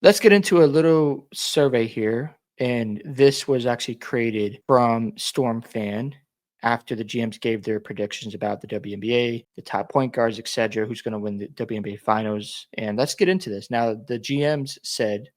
Let's get into a little survey here. And this was actually created from Storm Fan after the GMs gave their predictions about the WNBA, the top point guards, etc., who's going to win the WNBA finals. And let's get into this. Now, the GMs said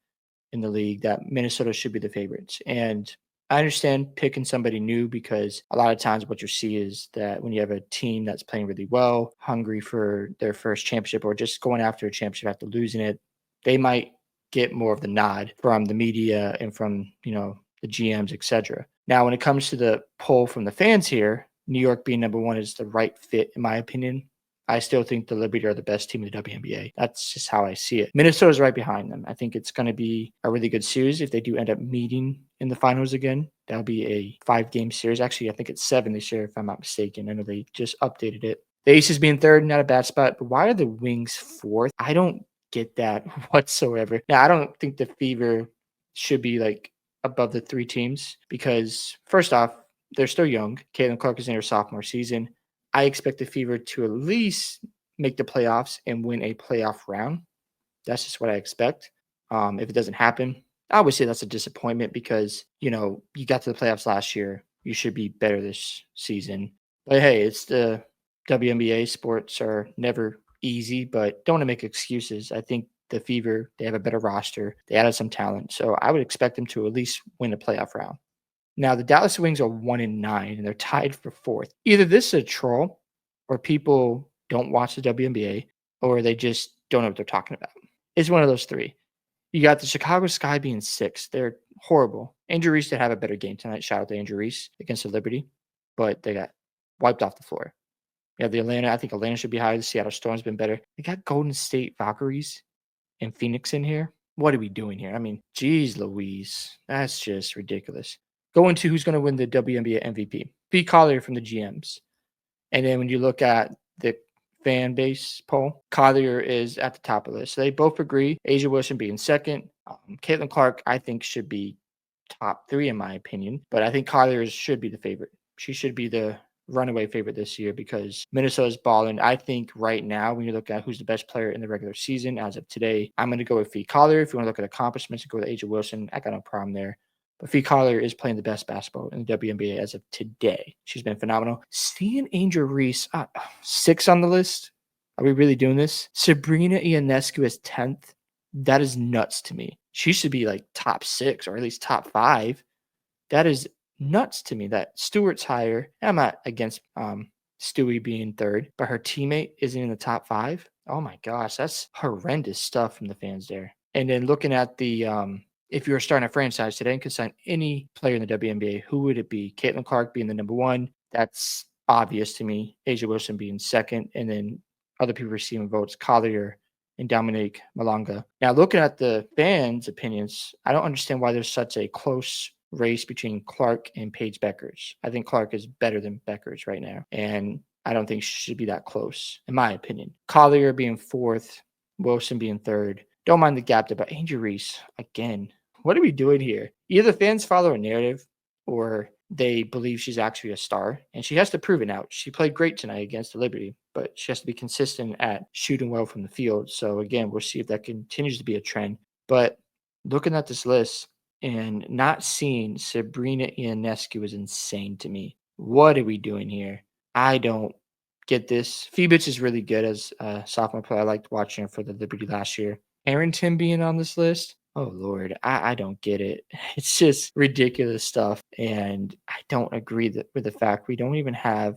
in the league that Minnesota should be the favorites. And I understand picking somebody new because a lot of times what you see is that when you have a team that's playing really well, hungry for their first championship or just going after a championship after losing it, they might get more of the nod from the media and from, the GMs, etc. Now, when it comes to the poll from the fans here, New York being number one is the right fit, in my opinion. I still think the Liberty are the best team in the WNBA. That's just how I see it. Minnesota's right behind them. I think it's going to be a really good series if they do end up meeting in the finals again. That'll be a 5-game series. Actually, I think it's 7 this year, if I'm not mistaken. I know they just updated it. The Aces being third, not a bad spot. But why are the Wings fourth? I don't get that whatsoever. Now, I don't think the Fever should be like above the 3 teams because, first off, they're still young. Caitlin Clark is in her sophomore season. I expect the Fever to at least make the playoffs and win a playoff round. That's just what I expect. If it doesn't happen, I would say that's a disappointment because, you got to the playoffs last year. You should be better this season. But hey, it's the WNBA. Sports are never easy, but don't want to make excuses. I think the Fever, they have a better roster. They added some talent. So I would expect them to at least win a playoff round. Now, the Dallas Wings are 1-9, and they're tied for fourth. Either this is a troll, or people don't watch the WNBA, or they just don't know what they're talking about. It's one of those three. You got the Chicago Sky being sixth. They're horrible. Angel Reese did have a better game tonight. Shout out to Angel Reese against the Liberty, but they got wiped off the floor. You have the Atlanta. I think Atlanta should be higher. The Seattle Storm's been better. They got Golden State Valkyries and Phoenix in here. What are we doing here? I mean, geez Louise. That's just ridiculous. Going to who's going to win the WNBA MVP. Pete Collier from the GMs. And then when you look at the fan base poll, Collier is at the top of the list. So they both agree. Asia Wilson being second. Caitlin Clark, I think, should be top 3 in my opinion. But I think Collier should be the favorite. She should be the runaway favorite this year because Minnesota's balling. I think right now, when you look at who's the best player in the regular season as of today, I'm going to go with Fee Collier. If you want to look at accomplishments, go with Asia Wilson. I got no problem there. But Fee Collier is playing the best basketball in the WNBA as of today. She's been phenomenal. Seeing Angel Reese, 6 on the list. Are we really doing this? Sabrina Ionescu is 10th. That is nuts to me. She should be like top 6 or at least top 5. That is nuts to me that Stewart's higher. I'm not against Stewie being third, but her teammate isn't in the top 5. Oh my gosh, that's horrendous stuff from the fans there. And then looking at the if you were starting a franchise today and could sign any player in the WNBA, who would it be? Caitlin Clark being the number 1. That's obvious to me. Asia Wilson being second, and then other people receiving votes, Collier and Dominique Malonga. Now, looking at the fans' opinions, I don't understand why there's such a close race between Clark and Paige Beckers. I think Clark is better than Beckers right now, and I don't think she should be that close, in my opinion. Collier being 4th, Wilson being 3rd. Don't mind the gap there, but Angel Reese, again, what are we doing here? Either fans follow a narrative or they believe she's actually a star, and she has to prove it now. She played great tonight against the Liberty, but she has to be consistent at shooting well from the field. So again, we'll see if that continues to be a trend. But looking at this list and not seeing Sabrina Ionescu is insane to me. What are we doing here? I don't get this. Phoebus is really good as a sophomore player. I liked watching her for the Liberty last year. Harrington being on this list. Oh Lord, I don't get it. It's just ridiculous stuff, and I don't agree with the fact we don't even have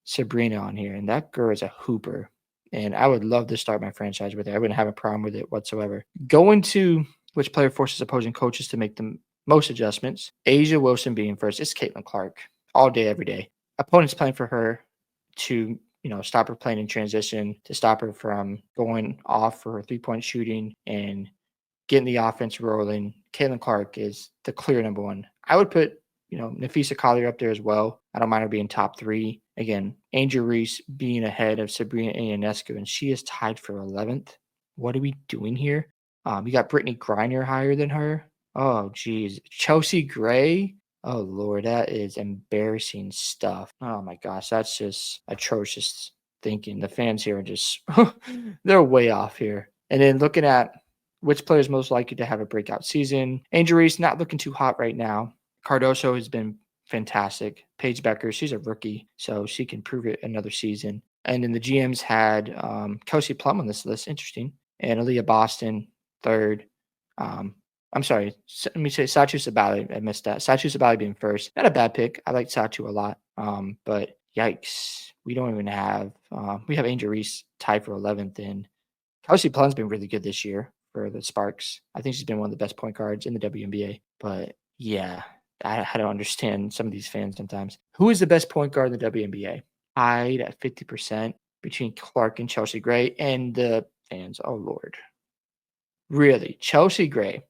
Sabrina on here, and that girl is a hooper. And I would love to start my franchise with her. I wouldn't have a problem with it whatsoever. Going to which player forces opposing coaches to make the most adjustments. Asia Wilson being first. It's Caitlin Clark all day, every day. Opponents playing for her to stop her playing in transition, to stop her from going off for her 3-point shooting and getting the offense rolling. Caitlin Clark is the clear number 1. I would put, Nafisa Collier up there as well. I don't mind her being top 3. Again, Angel Reese being ahead of Sabrina Ionescu, and she is tied for 11th. What are we doing here? You got Brittany Griner higher than her. Oh, geez. Chelsea Gray. Oh, Lord, that is embarrassing stuff. Oh, my gosh. That's just atrocious thinking. The fans here are just, they're way off here. And then looking at Which player is most likely to have a breakout season? Angel Reese not looking too hot right now. Cardoso has been fantastic. Paige Becker, she's a rookie, so she can prove it another season. And then the GMs had Kelsey Plum on this list. Interesting. And Aaliyah Boston, third. Um, I'm sorry. Let me say Satu Sabali. I missed that. Satu Sabali being first. Not a bad pick. I like Satu a lot. But yikes. We don't even have we have Angel Reese tied for 11th. And Kelsey Plum's been really good this year for the Sparks. I think she's been one of the best point guards in the WNBA. But yeah, I don't understand some of these fans sometimes. Who is the best point guard in the WNBA? Tied at 50% between Clark and Chelsea Gray, and the fans. Oh Lord, really? Chelsea Gray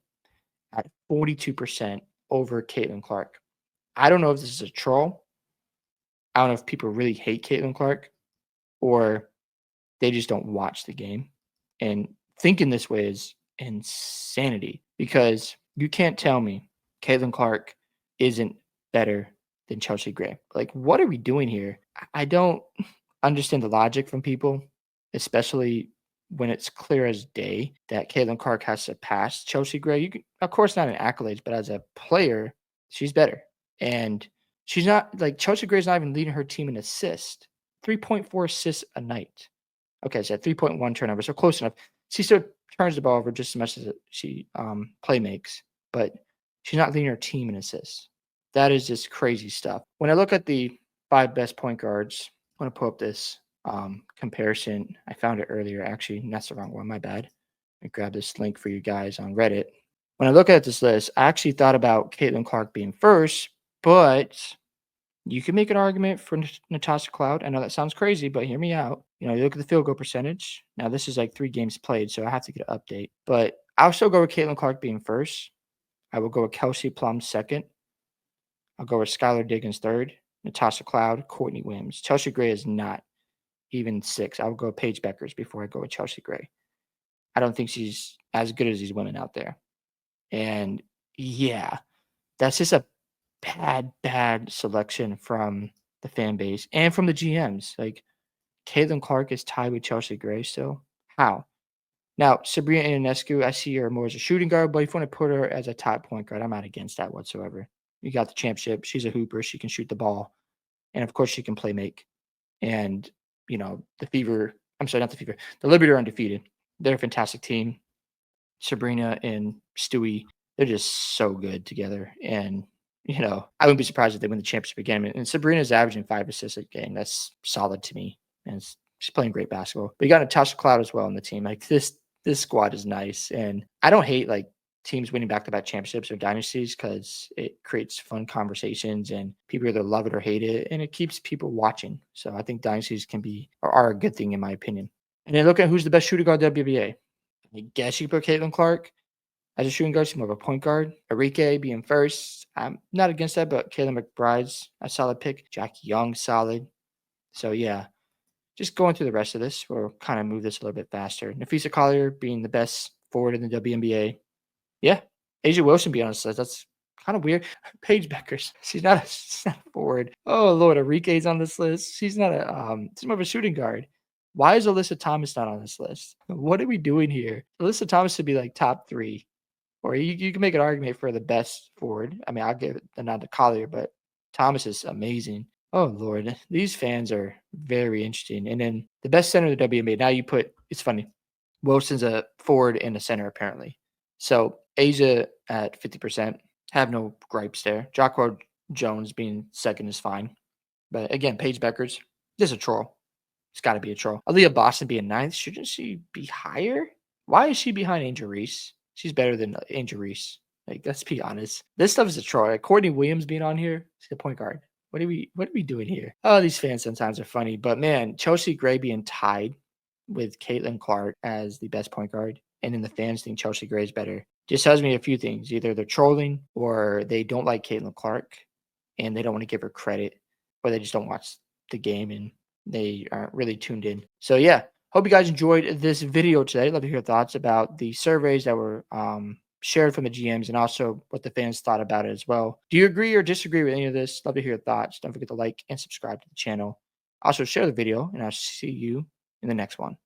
at 42% over Caitlin Clark. I don't know if this is a troll. I don't know if people really hate Caitlin Clark or they just don't watch the game. And thinking this way is insanity because you can't tell me Caitlin Clark isn't better than Chelsea Gray. Like, what are we doing here? I don't understand the logic from people, especially when it's clear as day that Caitlin Clark has surpassed Chelsea Gray. You can, of course, not in accolades, but as a player, she's better. And she's not like Chelsea Gray's not even leading her team in assists, 3.4 assists a night. Okay, so 3.1 turnovers, so close enough. She still turns the ball over just as much as she play makes, but she's not leading her team in assists. That is just crazy stuff. When I look at the 5 best point guards, I want to pull up this comparison. I found it earlier, actually. And that's the wrong one. My bad. I grabbed this link for you guys on Reddit. When I look at this list, I actually thought about Caitlin Clark being first, but you can make an argument for Natasha Cloud. I know that sounds crazy, but hear me out. You look at the field goal percentage. Now, this is like 3 games played, so I have to get an update. But I'll still go with Caitlin Clark being first. I will go with Kelsey Plum second. I'll go with Skylar Diggins third. Natasha Cloud, Courtney Williams. Chelsea Gray is not even 6. I would go with Paige Beckers before I go with Chelsea Gray. I don't think she's as good as these women out there. And yeah, that's just a bad selection from the fan base and from the GMs. Like Caitlin Clark is tied with Chelsea Gray still. How? Now, Sabrina Ionescu, I see her more as a shooting guard, but if you want to put her as a top point guard, I'm not against that whatsoever. You got the championship. She's a hooper. She can shoot the ball. And of course, she can play make. And, the Fever, I'm sorry, not the Fever, the Liberty are undefeated. They're a fantastic team. Sabrina and Stewie, they're just so good together. And, I wouldn't be surprised if they win the championship again. And Sabrina's averaging 5 assists a game. That's solid to me. And she's playing great basketball. But you got Natasha Cloud as well on the team. Like this squad is nice. And I don't hate like teams winning back-to-back championships or dynasties because it creates fun conversations and people either love it or hate it, and it keeps people watching. So I think dynasties are a good thing in my opinion. And then look at who's the best shooting guard in the WNBA. I guess you put Caitlin Clark as a shooting guard. She's more of a point guard. Arike being first. I'm not against that, but Kayla McBride's a solid pick. Jackie Young, solid. So yeah, just going through the rest of this, we'll kind of move this a little bit faster. Nafisa Collier being the best forward in the WNBA. Yeah. Asia Wilson being on this list. That's kind of weird. Paige Beckers. She's not a forward. Oh Lord, Arike's on this list. She's not she's more of a shooting guard. Why is Alyssa Thomas not on this list? What are we doing here? Alyssa Thomas should be like top 3. Or you can make an argument for the best forward. I mean, I'll give it the nod to Collier, but Thomas is amazing. Oh Lord, these fans are very interesting. And then the best center of the WNBA. Now it's funny. Wilson's a forward and a center apparently. So Asia at 50%. Have no gripes there. Jacquard Jones being second is fine. But again, Paige Beckers, just a troll. It's got to be a troll. Aaliyah Boston being 9th. Shouldn't she be higher? Why is she behind Angel Reese? She's better than Angel Reese. Like, let's be honest. This stuff is a troll. Like, Courtney Williams being on here, she's a point guard. What are we doing here? Oh, these fans sometimes are funny. But man, Chelsea Gray being tied with Caitlin Clark as the best point guard, and then the fans think Chelsea Gray is better. Just tells me a few things. Either they're trolling or they don't like Caitlin Clark and they don't want to give her credit, or they just don't watch the game and they aren't really tuned in. So yeah, hope you guys enjoyed this video today. Love to hear your thoughts about the surveys that were shared from the GMs and also what the fans thought about it as well. Do you agree or disagree with any of this? Love to hear your thoughts. Don't forget to like and subscribe to the channel. Also share the video, and I'll see you in the next one.